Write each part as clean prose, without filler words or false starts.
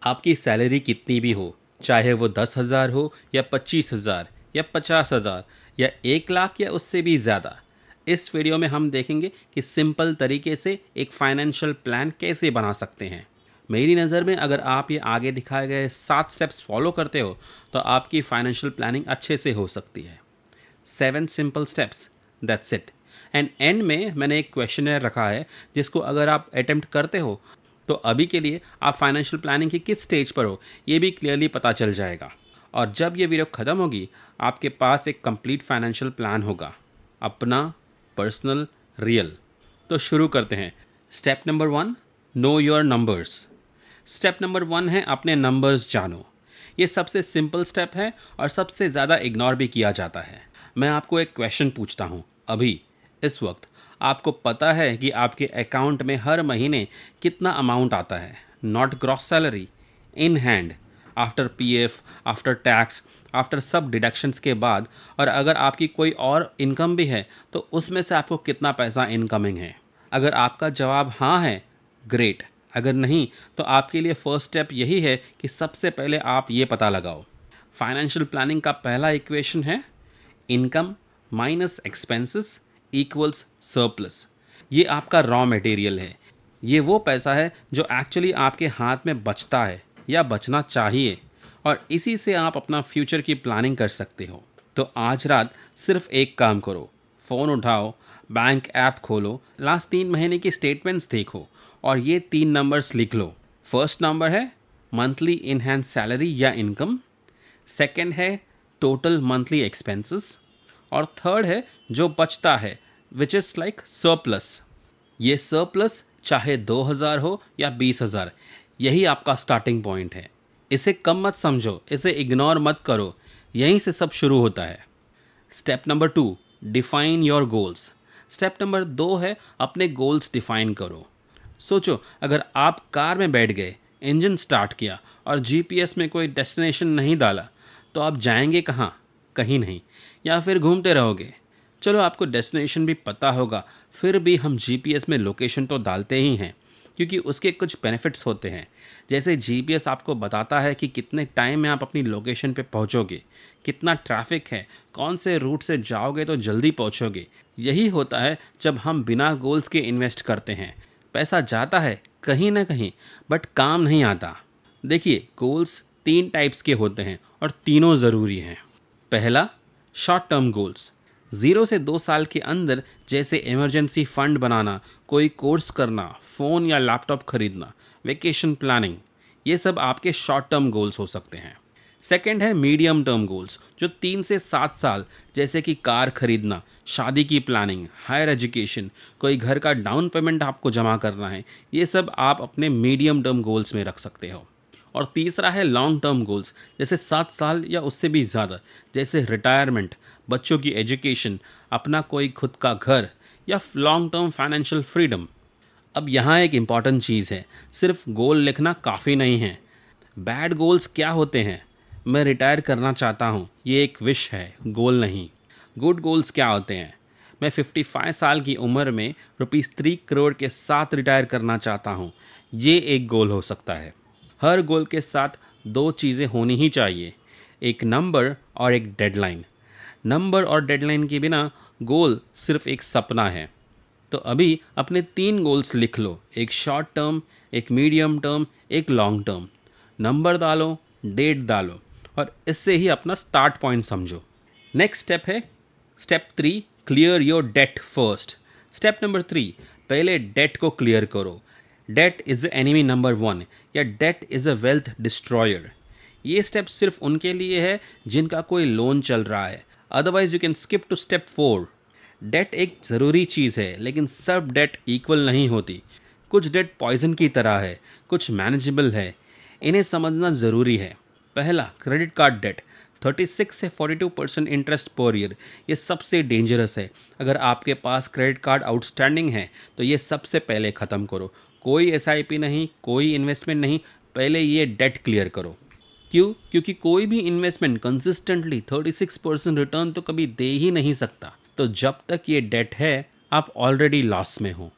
आपकी सैलरी कितनी भी हो, चाहे वो 10,000 हो या 25,000 या 50,000 या 1 लाख या उससे भी ज़्यादा, इस वीडियो में हम देखेंगे कि सिंपल तरीके से एक फाइनेंशियल प्लान कैसे बना सकते हैं। मेरी नज़र में अगर आप ये आगे दिखाए गए 7 स्टेप्स फॉलो करते हो तो आपकी फाइनेंशियल प्लानिंग अच्छे से हो सकती है। 7 simple steps, that's it. And and में मैंने एक क्वेश्चनर रखा है जिसको अगर आप अटेम्प्ट करते हो तो अभी के लिए आप फाइनेंशियल प्लानिंग की किस स्टेज पर हो ये भी क्लियरली पता चल जाएगा। और जब ये वीडियो ख़त्म होगी आपके पास एक कंप्लीट फाइनेंशियल प्लान होगा, अपना, पर्सनल, रियल। तो शुरू करते हैं। Step number 1, know your numbers. Step number 1 है अपने नंबर्स जानो। ये सबसे सिंपल स्टेप है और सबसे ज़्यादा इग्नोर भी किया जाता है। मैं आपको एक क्वेश्चन पूछता हूँ अभी, इस वक्त आपको पता है कि आपके अकाउंट में हर महीने कितना अमाउंट आता है? Not gross salary, in hand, after PF, after tax, after सब डिडक्शंस के बाद। और अगर आपकी कोई और इनकम भी है तो उसमें से आपको कितना पैसा इनकमिंग है? अगर आपका जवाब हाँ है, ग्रेट। अगर नहीं तो आपके लिए फर्स्ट स्टेप यही है कि सबसे पहले आप ये पता लगाओ। फाइनेंशियल प्लानिंग का पहला इक्वेशन है income minus expenses equals surplus. ये आपका रॉ मटेरियल है। ये वो पैसा है जो एक्चुअली आपके हाथ में बचता है या बचना चाहिए, और इसी से आप अपना फ्यूचर की प्लानिंग कर सकते हो। तो आज रात सिर्फ एक काम करो, फ़ोन उठाओ, बैंक ऐप खोलो, लास्ट 3 महीने की स्टेटमेंट्स देखो और ये 3 नंबर्स लिख लो। फर्स्ट नंबर है मंथली इन हैंड सैलरी या इनकम, सेकंड है टोटल मंथली एक्सपेंसेस, और थर्ड है जो बचता है विच इज़ लाइक सरप्लस। ये सरप्लस चाहे 2,000 हो या 20,000, यही आपका स्टार्टिंग पॉइंट है। इसे कम मत समझो, इसे इग्नोर मत करो, यहीं से सब शुरू होता है। Step number 2, define your goals. Step number 2 है अपने गोल्स डिफाइन करो। सोचो अगर आप कार में बैठ गए, इंजन स्टार्ट किया और जीपीएस में कोई डेस्टिनेशन नहीं डाला तो आप जाएंगे कहाँ? कहीं नहीं, या फिर घूमते रहोगे। चलो आपको डेस्टिनेशन भी पता होगा, फिर भी हम जीपीएस में लोकेशन तो डालते ही हैं क्योंकि उसके कुछ बेनिफिट्स होते हैं। जैसे जीपीएस आपको बताता है कि कितने टाइम में आप अपनी लोकेशन पे पहुंचोगे, कितना ट्रैफिक है, कौन से रूट से जाओगे तो जल्दी पहुंचोगे। यही होता है जब हम बिना गोल्स के इन्वेस्ट करते हैं। पैसा जाता है कहीं ना कहीं बट काम नहीं आता। देखिए गोल्स 3 टाइप्स के होते हैं और तीनों ज़रूरी हैं। पहला, शॉर्ट टर्म गोल्स, 0 से 2 साल के अंदर, जैसे इमरजेंसी फंड बनाना, कोई कोर्स करना, फ़ोन या लैपटॉप खरीदना, वेकेशन प्लानिंग, ये सब आपके शॉर्ट टर्म गोल्स हो सकते हैं। सेकंड है मीडियम टर्म गोल्स, जो 3 से 7 साल, जैसे कि कार खरीदना, शादी की प्लानिंग, हायर एजुकेशन, कोई घर का डाउन पेमेंट आपको जमा करना है, ये सब आप अपने मीडियम टर्म गोल्स में रख सकते हो। और तीसरा है लॉन्ग टर्म गोल्स, जैसे 7 साल या उससे भी ज़्यादा, जैसे रिटायरमेंट, बच्चों की एजुकेशन, अपना कोई खुद का घर, या लॉन्ग टर्म फाइनेंशियल फ्रीडम। अब यहाँ एक इम्पॉर्टेंट चीज़ है, सिर्फ गोल लिखना काफ़ी नहीं है। बैड गोल्स क्या होते हैं? मैं रिटायर करना चाहता हूँ, ये एक विश है, गोल नहीं। गुड गोल्स क्या होते हैं? मैं 55 साल की उम्र में ₹3 करोड़ के साथ रिटायर करना चाहता हूँ, ये एक गोल हो सकता है। हर गोल के साथ दो चीज़ें होनी ही चाहिए, एक नंबर और एक डेडलाइन। नंबर और डेडलाइन के बिना गोल सिर्फ एक सपना है। तो अभी अपने 3 गोल्स लिख लो, एक शॉर्ट टर्म, एक मीडियम टर्म, एक लॉन्ग टर्म। नंबर डालो, डेट डालो, और इससे ही अपना स्टार्ट पॉइंट समझो। नेक्स्ट स्टेप है step 3, clear your debt first. Step number 3, पहले डेट को क्लियर करो। Debt is the enemy number 1, या debt is a wealth destroyer. ये स्टेप सिर्फ उनके लिए है जिनका कोई लोन चल रहा है, otherwise you can skip to step 4। Debt एक ज़रूरी चीज़ है लेकिन सब डेट इक्वल नहीं होती। कुछ डेट पॉइजन की तरह है, कुछ मैनेजेबल है, इन्हें समझना ज़रूरी है। पहला, क्रेडिट कार्ड डेट, 36 से 42% इंटरेस्ट पर ईयर, ये सबसे डेंजरस है। अगर आपके पास क्रेडिट कार्ड आउटस्टैंडिंग है तो ये सबसे पहले ख़त्म करो। कोई एसआईपी नहीं, कोई इन्वेस्टमेंट नहीं, पहले ये डेट क्लियर करो। क्यों? क्योंकि कोई भी इन्वेस्टमेंट कंसिस्टेंटली 36% रिटर्न तो कभी दे ही नहीं सकता। तो जब तक ये डेट है आप ऑलरेडी लॉस में हो।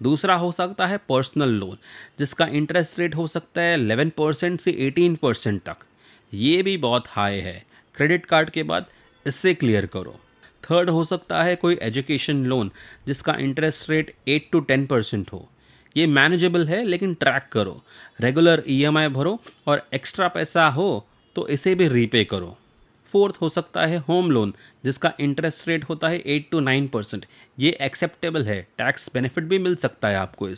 दूसरा हो सकता है पर्सनल लोन, जिसका इंटरेस्ट रेट हो सकता है 11% से 18% तक। ये भी बहुत हाई है। क्रेडिट कार्ड के बाद इससे क्लियर करो। थर्ड हो सकता है कोई एजुकेशन लोन, जिसका इंटरेस्ट रेट 8 to 10% हो। ये मैनेजेबल है, लेकिन ट्रैक करो, रेगुलर ईएमआई भरो, और एक्स्ट्रा पैसा हो तो इसे भी रीपे करो। फोर्थ हो सकता है होम लोन, जिसका इंटरेस्ट रेट होता है 8 to 9%। ये एक्सेप्टेबल है, टैक्स बेनिफिट भी मिल सकता है आपको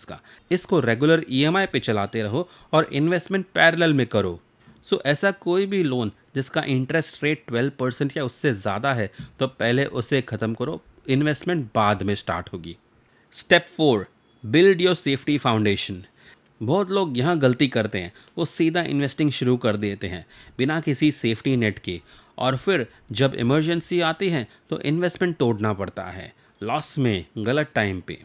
इसको रेगुलर ईएमआई पे चलाते रहो और इन्वेस्टमेंट पैरेलल में करो। सो ऐसा कोई भी लोन जिसका इंटरेस्ट रेट 12% या उससे ज़्यादा है, तो पहले उसे ख़त्म करो, इन्वेस्टमेंट बाद में स्टार्ट होगी। Step 4, build your safety foundation. बहुत लोग यहाँ गलती करते हैं, वो सीधा इन्वेस्टिंग शुरू कर देते हैं बिना किसी सेफ्टी नेट के, और फिर जब इमरजेंसी आती है तो इन्वेस्टमेंट तोड़ना पड़ता है, लॉस में, गलत टाइम पे।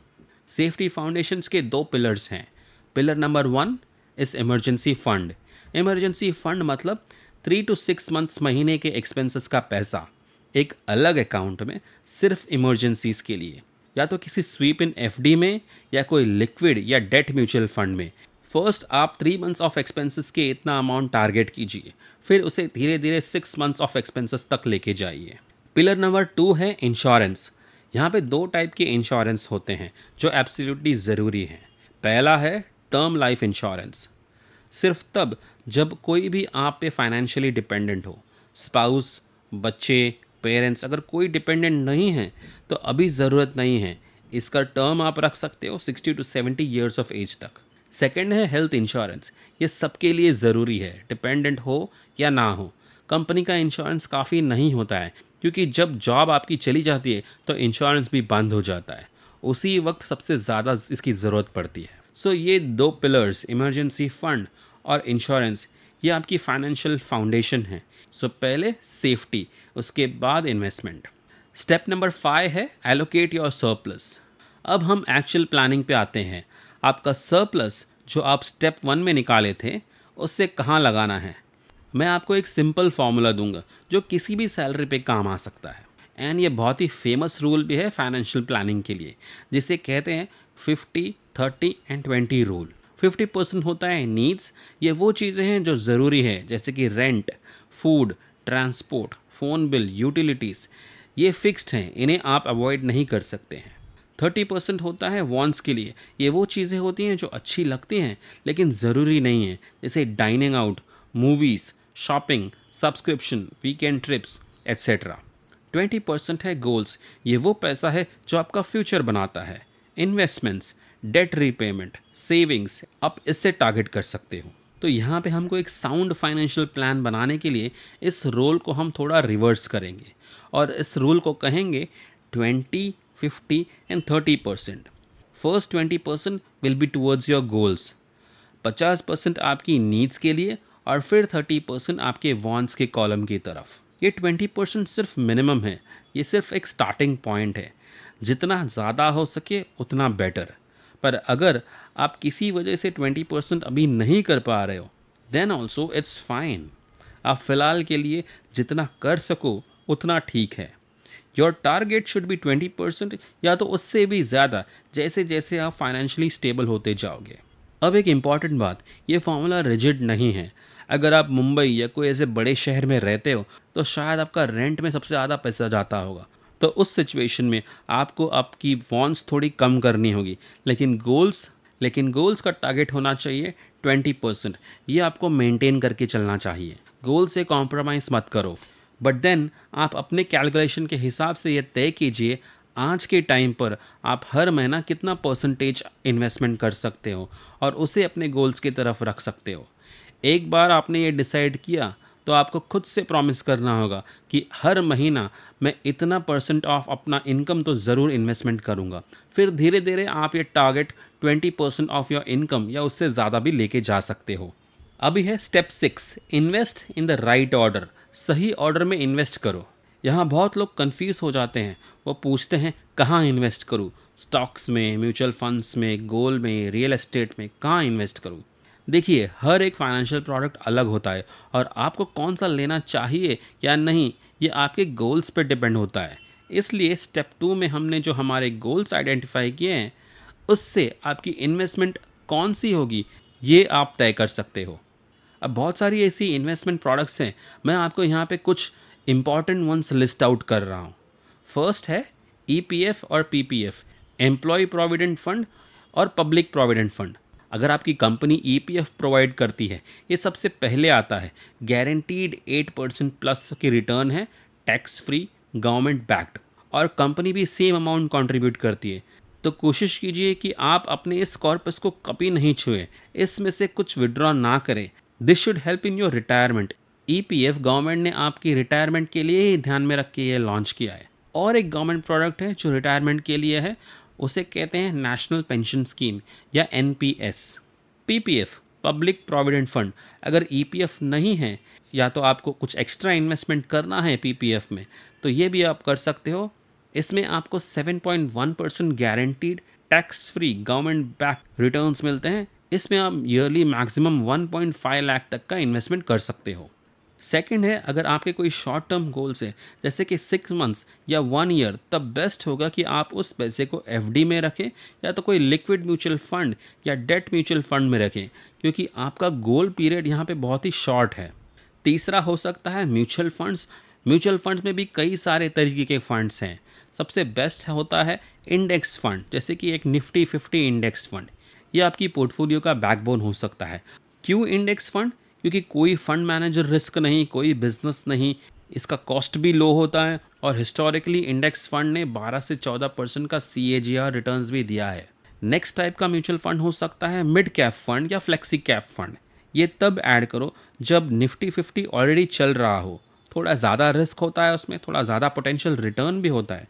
सेफ्टी फाउंडेशंस के 2 पिलर्स हैं। पिलर नंबर 1 इस इमरजेंसी फंड। इमरजेंसी फंड मतलब 3 to 6 मंथ्स महीने के एक्सपेंसेस का पैसा एक अलग अकाउंट में, सिर्फ इमरजेंसीज के लिए, या तो किसी स्वीप इन एफडी में या कोई लिक्विड या डेट म्यूचुअल फंड में। फर्स्ट आप 3 मंथ्स ऑफ एक्सपेंसेस के इतना अमाउंट टारगेट कीजिए, फिर उसे धीरे धीरे 6 मंथ्स ऑफ एक्सपेंसेस तक लेके जाइए। पिलर नंबर 2 है इंश्योरेंस। यहाँ पे 2 टाइप के इंश्योरेंस होते हैं जो एब्सोल्युटली ज़रूरी हैं। पहला है टर्म लाइफ इंश्योरेंस, सिर्फ तब जब कोई भी आप पे फाइनेंशियली डिपेंडेंट हो, स्पाउस, बच्चे, पेरेंट्स, अगर कोई डिपेंडेंट नहीं है तो अभी ज़रूरत नहीं है। इसका टर्म आप रख सकते हो 60 to 70 ईयर्स ऑफ एज तक। सेकंड है हेल्थ इंश्योरेंस। ये सबके लिए ज़रूरी है, डिपेंडेंट हो या ना हो। कंपनी का इंश्योरेंस काफ़ी नहीं होता है, क्योंकि जब जॉब आपकी चली जाती है तो इंश्योरेंस भी बंद हो जाता है, उसी वक्त सबसे ज़्यादा इसकी ज़रूरत पड़ती है। सो ये 2 पिलर्स, इमरजेंसी फंड और इंश्योरेंस, ये आपकी फाइनेंशियल फाउंडेशन है। सो पहले सेफ्टी, उसके बाद इन्वेस्टमेंट। स्टेप नंबर 5 है एलोकेट योर सरप्लस। अब हम एक्चुअल प्लानिंग पे आते हैं। आपका सरप्लस जो आप स्टेप 1 में निकाले थे, उससे कहाँ लगाना है। मैं आपको एक सिंपल फार्मूला दूंगा जो किसी भी सैलरी पे काम आ सकता है, एंड ये बहुत ही फेमस रूल भी है फाइनेंशियल प्लानिंग के लिए, जिसे कहते हैं 50 30 and 20 रूल। 50% होता है नीड्स। ये वो चीज़ें हैं जो ज़रूरी है, जैसे कि rent, food, transport, phone bill, utilities. ये फिक्स्ड हैं, इन्हें आप अवॉइड नहीं कर सकते हैं। 30% होता है वॉन्ट्स के लिए। ये वो चीज़ें होती हैं जो अच्छी लगती हैं लेकिन ज़रूरी नहीं है, जैसे dining out, movies, shopping, subscription, weekend trips, etcetera. 20% है गोल्स। ये वो पैसा है जो आपका फ्यूचर बनाता है। इन्वेस्टमेंट्स, डेट रीपेमेंट, सेविंग्स, आप इससे टारगेट कर सकते हो। तो यहाँ पे हमको एक साउंड फाइनेंशियल प्लान बनाने के लिए इस रोल को हम थोड़ा रिवर्स करेंगे, और इस रूल को कहेंगे 20 50 and 30%। First 20% will be towards your goals, 50% आपकी नीड्स के लिए, और फिर 30% आपके वांट्स के कॉलम की तरफ। ये 20% सिर्फ मिनिमम है, ये सिर्फ एक स्टार्टिंग पॉइंट है। जितना ज़्यादा हो सके उतना बेटर। पर अगर आप किसी वजह से 20% अभी नहीं कर पा रहे हो, देन ऑल्सो इट्स फाइन। आप फिलहाल के लिए जितना कर सको उतना ठीक है। योर टारगेट शुड बी 20% या तो उससे भी ज़्यादा, जैसे जैसे आप फाइनेंशियली स्टेबल होते जाओगे। अब एक इम्पॉर्टेंट बात, ये फार्मूला रिजिड नहीं है। अगर आप मुंबई या कोई ऐसे बड़े शहर में रहते हो तो शायद आपका रेंट में सबसे ज़्यादा पैसा जाता होगा, तो उस सिचुएशन में आपको आपकी वॉन्ट्स थोड़ी कम करनी होगी, लेकिन गोल्स का टारगेट होना चाहिए 20%। ये आपको मेंटेन करके चलना चाहिए, गोल से कॉम्प्रोमाइज़ मत करो। बट देन आप अपने कैलकुलेशन के हिसाब से ये तय कीजिए आज के टाइम पर आप हर महीना कितना परसेंटेज इन्वेस्टमेंट कर सकते हो, और उसे अपने गोल्स की तरफ रख सकते हो। एक बार आपने ये डिसाइड किया तो आपको खुद से प्रॉमिस करना होगा कि हर महीना मैं इतना % ऑफ अपना इनकम तो ज़रूर इन्वेस्टमेंट करूँगा। फिर धीरे धीरे आप ये टारगेट 20% ऑफ योर इनकम या उससे ज़्यादा भी लेके जा सकते हो। अभी है step 6, invest in the right order. सही ऑर्डर में इन्वेस्ट करो। यहाँ बहुत लोग कंफ्यूज हो जाते हैं, वो पूछते हैं कहाँ इन्वेस्ट करूँ, स्टॉक्स में, म्यूचुअल फंड्स में, गोल्ड में, रियल एस्टेट में, कहाँ इन्वेस्ट करूँ। देखिए, हर एक फाइनेंशियल प्रोडक्ट अलग होता है, और आपको कौन सा लेना चाहिए या नहीं ये आपके गोल्स पर डिपेंड होता है। इसलिए स्टेप 2 में हमने जो हमारे गोल्स आइडेंटिफाई किए हैं, उससे आपकी इन्वेस्टमेंट कौन सी होगी ये आप तय कर सकते हो। अब बहुत सारी ऐसी इन्वेस्टमेंट प्रोडक्ट्स हैं, मैं आपको यहाँ पे कुछ इंपॉर्टेंट वंस लिस्ट आउट कर रहा हूँ। फर्स्ट है ईपीएफ और पीपीएफ, एम्प्लॉय प्रोविडेंट फंड और पब्लिक प्रोविडेंट फंड। अगर आपकी कंपनी ईपीएफ प्रोवाइड करती है, ये सबसे पहले आता है। गारंटीड 8% प्लस की रिटर्न है, टैक्स फ्री, गवर्नमेंट बैक्ड, और कंपनी भी सेम अमाउंट कंट्रीब्यूट करती है। तो कोशिश कीजिए कि आप अपने इस कॉर्पस को कभी नहीं छुएं, इसमें से कुछ विड्रॉ ना करें। This should help in your retirement. EPF government ने आपकी रिटायरमेंट के लिए ही ध्यान में रख के ये लॉन्च किया है। और एक गवर्नमेंट प्रोडक्ट है जो रिटायरमेंट के लिए है, उसे कहते हैं नेशनल पेंशन स्कीम या NPS. PPF, public provident fund, अगर ईपीएफ नहीं है या तो आपको कुछ एक्स्ट्रा इन्वेस्टमेंट करना है पीपीएफ में, तो ये भी आप कर सकते हो। इसमें आपको 7.1% guaranteed tax free government back returns मिलते हैं। इसमें आप ईयरली मैक्सिमम 1.5 लाख तक का इन्वेस्टमेंट कर सकते हो। सेकंड है, अगर आपके कोई शॉर्ट टर्म गोल्स है जैसे कि 6 मंथ्स या 1 ईयर, तब बेस्ट होगा कि आप उस पैसे को एफडी में रखें या तो कोई लिक्विड म्यूचुअल फंड या डेट म्यूचुअल फंड में रखें, क्योंकि आपका गोल पीरियड यहाँ पे बहुत ही शॉर्ट है। तीसरा हो सकता है म्यूचुअल फंड्स। म्यूचुअल फंड्स में भी कई सारे तरीके के फंड्स हैं। सबसे बेस्ट होता है इंडेक्स फंड, जैसे कि एक निफ्टी 50 इंडेक्स फंड। ये आपकी पोर्टफोलियो का बैकबोन हो सकता है। क्यों इंडेक्स फंड? क्योंकि कोई फंड मैनेजर रिस्क नहीं, कोई बिजनेस नहीं, इसका कॉस्ट भी लो होता है, और हिस्टोरिकली इंडेक्स फंड ने 12 से 14% का CAGR रिटर्न्स भी दिया है। नेक्स्ट टाइप का म्यूचुअल फंड हो सकता है मिड कैप फंड या फ्लेक्सी कैप फंड। ये तब ऐड करो जब निफ्टी 50 ऑलरेडी चल रहा हो। थोड़ा ज़्यादा रिस्क होता है उसमें, थोड़ा ज़्यादा पोटेंशियल रिटर्न भी होता है,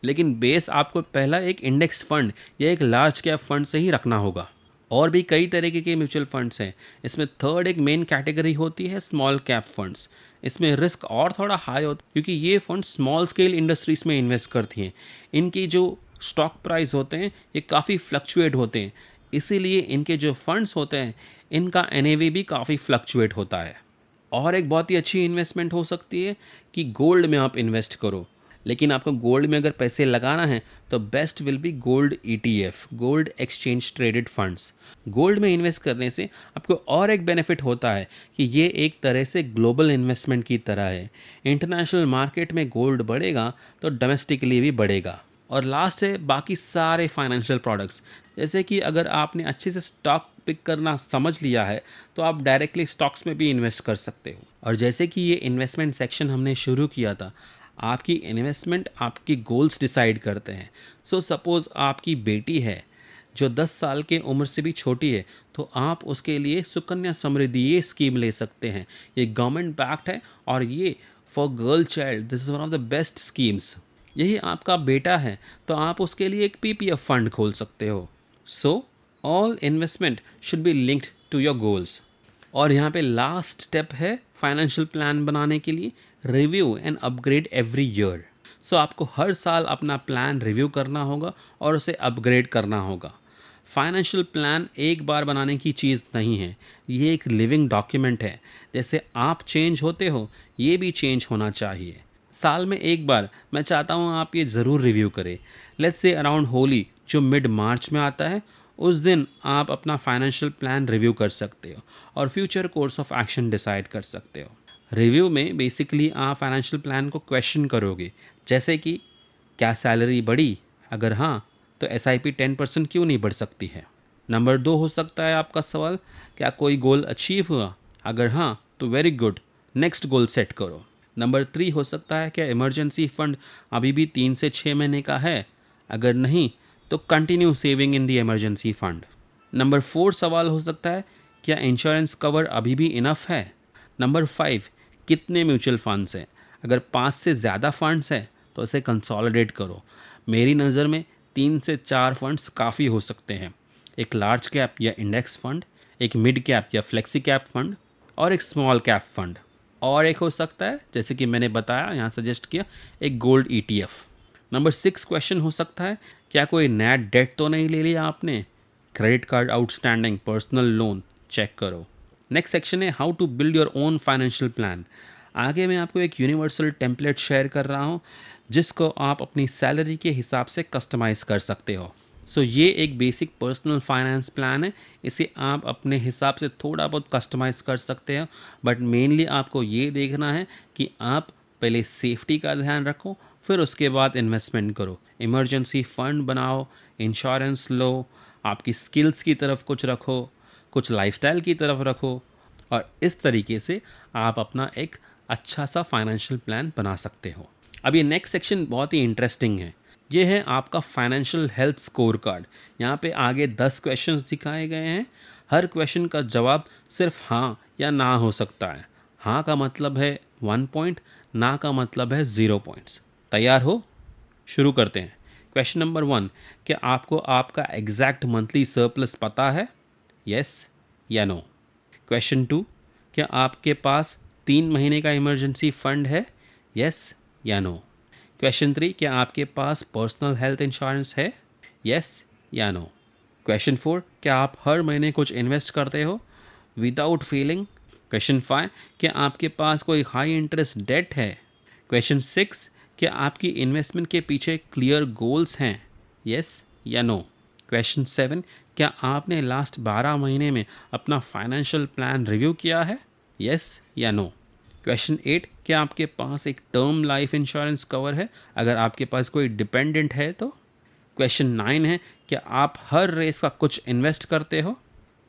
लेकिन बेस आपको पहला एक इंडेक्स फंड या एक लार्ज कैप फंड से ही रखना होगा। और भी कई तरीके के म्यूचुअल फंड्स हैं। इसमें थर्ड एक मेन कैटेगरी होती है स्मॉल कैप फंड्स। इसमें रिस्क और थोड़ा हाई होता है, क्योंकि ये फंड स्मॉल स्केल इंडस्ट्रीज में इन्वेस्ट करती हैं। इनकी जो स्टॉक प्राइस होते हैं ये काफ़ी फ्लक्चुएट होते हैं, इसीलिए इनके जो फंड्स होते हैं इनका NAV भी काफ़ी फ्लक्चुएट होता है। और एक बहुत ही अच्छी इन्वेस्टमेंट हो सकती है कि गोल्ड में आप इन्वेस्ट करो। लेकिन आपको गोल्ड में अगर पैसे लगाना है तो best will be gold ETF, gold exchange traded funds. Gold में इन्वेस्ट करने से आपको और एक बेनिफिट होता है कि ये एक तरह से ग्लोबल इन्वेस्टमेंट की तरह है। इंटरनेशनल मार्केट में गोल्ड बढ़ेगा तो डोमेस्टिकली भी बढ़ेगा। और लास्ट है बाकी सारे फाइनेंशियल प्रोडक्ट्स। जैसे कि अगर आपने अच्छे से स्टॉक पिक करना समझ लिया है तो आप डायरेक्टली स्टॉक्स में भी इन्वेस्ट कर सकते हो। और जैसे कि ये इन्वेस्टमेंट सेक्शन हमने शुरू किया था, आपकी इन्वेस्टमेंट आपकी गोल्स डिसाइड करते हैं। सो सपोज़ आपकी बेटी है जो 10 साल के उम्र से भी छोटी है, तो आप उसके लिए सुकन्या समृद्धि ये स्कीम ले सकते हैं। ये गवर्नमेंट बैक्ड है और ये for girl child this is one of the best schemes. यही आपका बेटा है तो आप उसके लिए एक PPF फंड खोल सकते हो। So all investment should be linked to your goals. और यहाँ पे लास्ट स्टेप है फाइनेंशियल प्लान बनाने के लिए, review and upgrade every year. So आपको हर साल अपना प्लान रिव्यू करना होगा और उसे अपग्रेड करना होगा। फाइनेंशियल प्लान एक बार बनाने की चीज़ नहीं है, ये एक लिविंग डॉक्यूमेंट है। जैसे आप चेंज होते हो ये भी चेंज होना चाहिए। साल में एक बार मैं चाहता हूँ आप ये ज़रूर रिव्यू करें। लेट्स से अराउंड होली जो मिड मार्च में आता है, उस दिन आप अपना फाइनेंशियल प्लान रिव्यू कर सकते हो और future course of action decide कर सकते हो। रिव्यू में बेसिकली आप फाइनेंशियल प्लान को क्वेश्चन करोगे, जैसे कि क्या सैलरी बढ़ी? अगर हाँ तो SIP 10% क्यों नहीं बढ़ सकती है? नंबर 2 हो सकता है आपका सवाल, क्या कोई गोल अचीव हुआ? अगर हाँ तो very good, next goal set करो। नंबर 3 हो सकता है, क्या इमरजेंसी फंड अभी भी 3 से 6 महीने का है? अगर नहीं तो continue saving in the emergency fund. Number 4 सवाल हो सकता है, क्या इंश्योरेंस कवर अभी भी इनफ है? नंबर 5, कितने म्यूचुअल फंड्स हैं? अगर 5 से ज़्यादा फंड्स हैं तो इसे कंसोलिडेट करो। मेरी नज़र में 3 से 4 फंड्स काफ़ी हो सकते हैं। एक लार्ज कैप या इंडेक्स फंड, एक मिड कैप या फ्लेक्सी कैप फंड, और एक स्मॉल कैप फंड। और एक हो सकता है, जैसे कि मैंने बताया यहाँ सजेस्ट किया, एक गोल्ड ETF। नंबर 6 क्वेश्चन हो सकता है, क्या कोई नया डेट तो नहीं ले लिया आपने? Credit card outstanding, personal loan check करो। नेक्स्ट सेक्शन है how to build your own financial plan. आगे मैं आपको एक यूनिवर्सल टेम्पलेट शेयर कर रहा हूँ जिसको आप अपनी सैलरी के हिसाब से कस्टमाइज़ कर सकते हो। सो ये एक बेसिक पर्सनल फाइनेंस प्लान है। इसे आप अपने हिसाब से थोड़ा बहुत कस्टमाइज़ कर सकते हैं, बट मेनली आपको ये देखना है कि आप पहले सेफ्टी का ध्यान रखो, फिर उसके बाद इन्वेस्टमेंट करो। इमरजेंसी फ़ंड बनाओ, इंश्योरेंस लो, आपकी स्किल्स की तरफ कुछ रखो, कुछ लाइफस्टाइल की तरफ रखो, और इस तरीके से आप अपना एक अच्छा सा फाइनेंशियल प्लान बना सकते हो। अब ये नेक्स्ट सेक्शन बहुत ही इंटरेस्टिंग है। ये है आपका फाइनेंशियल हेल्थ स्कोर कार्ड। यहाँ पे आगे 10 क्वेश्चंस दिखाए गए हैं। हर क्वेश्चन का जवाब सिर्फ हाँ या ना हो सकता है। हाँ का मतलब है 1 पॉइंट, ना का मतलब है 0 पॉइंट्स। तैयार हो? शुरू करते हैं। क्वेश्चन नंबर 1, क्या आपको आपका एग्जैक्ट मंथली सरप्लस पता है? यस या नो? क्वेश्चन 2, क्या आपके पास 3 महीने का इमरजेंसी फंड है? यस या नो? क्वेश्चन 3, क्या आपके पास पर्सनल हेल्थ इंश्योरेंस है? यस या नो? क्वेश्चन 4, क्या आप हर महीने कुछ इन्वेस्ट करते हो विदाउट फेलिंग? क्वेश्चन 5, क्या आपके पास कोई हाई इंटरेस्ट डेट है? क्वेश्चन 6, क्या आपकी इन्वेस्टमेंट के पीछे क्लियर गोल्स हैं? यस या नो? क्वेश्चन 7, क्या आपने लास्ट 12 महीने में अपना फाइनेंशियल प्लान रिव्यू किया है? यस या नो? क्वेश्चन 8, क्या आपके पास एक टर्म लाइफ इंश्योरेंस कवर है अगर आपके पास कोई डिपेंडेंट है तो? क्वेश्चन 9 है, क्या आप हर रेस का कुछ इन्वेस्ट करते हो?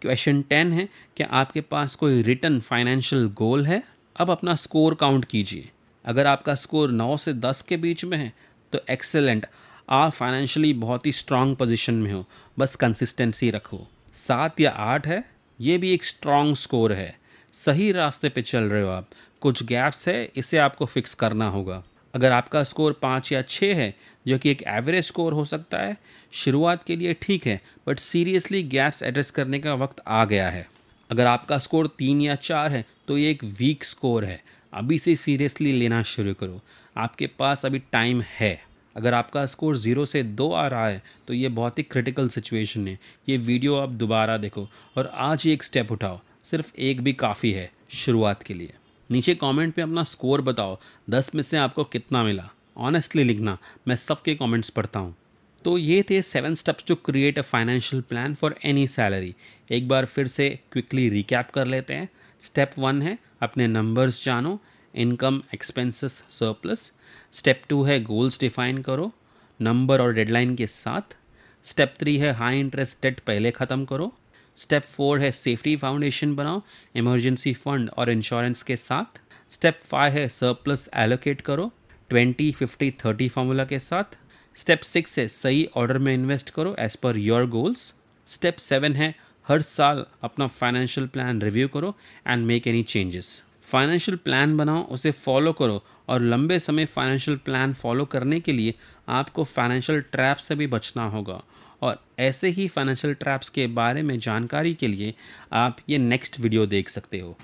क्वेश्चन 10 है, क्या आपके पास कोई रिटर्न फाइनेंशियल गोल है? अब अपना स्कोर काउंट कीजिए। अगर आपका स्कोर 9 से 10 के बीच में है तो एक्सेलेंट, आप फाइनेंशियली बहुत ही स्ट्रांग पोजीशन में हो, बस कंसिस्टेंसी रखो। 7 या 8 है, ये भी एक स्ट्रांग स्कोर है, सही रास्ते पे चल रहे हो आप। कुछ गैप्स है, इसे आपको फिक्स करना होगा। अगर आपका स्कोर 5 या 6 है, जो कि एक एवरेज स्कोर हो सकता है, शुरुआत के लिए ठीक है, बट सीरियसली गैप्स एड्रेस करने का वक्त आ गया है। अगर आपका स्कोर 3 या 4 है तो ये एक वीक स्कोर है, अभी से सीरियसली लेना शुरू करो, आपके पास अभी टाइम है। अगर आपका स्कोर 0 से 2 आ रहा है तो ये बहुत ही क्रिटिकल सिचुएशन है। ये वीडियो आप दोबारा देखो और आज ही एक स्टेप उठाओ, सिर्फ एक भी काफ़ी है शुरुआत के लिए। नीचे कमेंट पे अपना स्कोर बताओ, 10 में से आपको कितना मिला। ऑनेस्टली लिखना, मैं सबके कमेंट्स पढ़ता हूँ। तो ये थे 7 steps to create a financial plan for any salary. एक बार फिर से क्विकली रिकैप कर लेते हैं। स्टेप 1 है अपने नंबर्स जानो, इनकम, एक्सपेंसेस, सरप्लस। स्टेप 2 है गोल्स डिफाइन करो, नंबर और डेडलाइन के साथ। स्टेप 3 है हाई इंटरेस्ट डेट पहले ख़त्म करो। स्टेप 4 है सेफ्टी फाउंडेशन बनाओ, इमरजेंसी फंड और इंश्योरेंस के साथ। स्टेप 5 है सरप्लस एलोकेट करो, 20-50-30 फार्मूला के साथ। स्टेप 6 है सही ऑर्डर में इन्वेस्ट करो as per your goals. Step 7 है हर साल अपना फाइनेंशियल प्लान रिव्यू करो and make any changes. Financial plan बनाओ, उसे फॉलो करो, और लंबे समय फाइनेंशियल प्लान फॉलो करने के लिए आपको फाइनेंशियल ट्रैप से भी बचना होगा। और ऐसे ही फाइनेंशियल ट्रैप्स के बारे में जानकारी के लिए आप ये नेक्स्ट वीडियो देख सकते हो।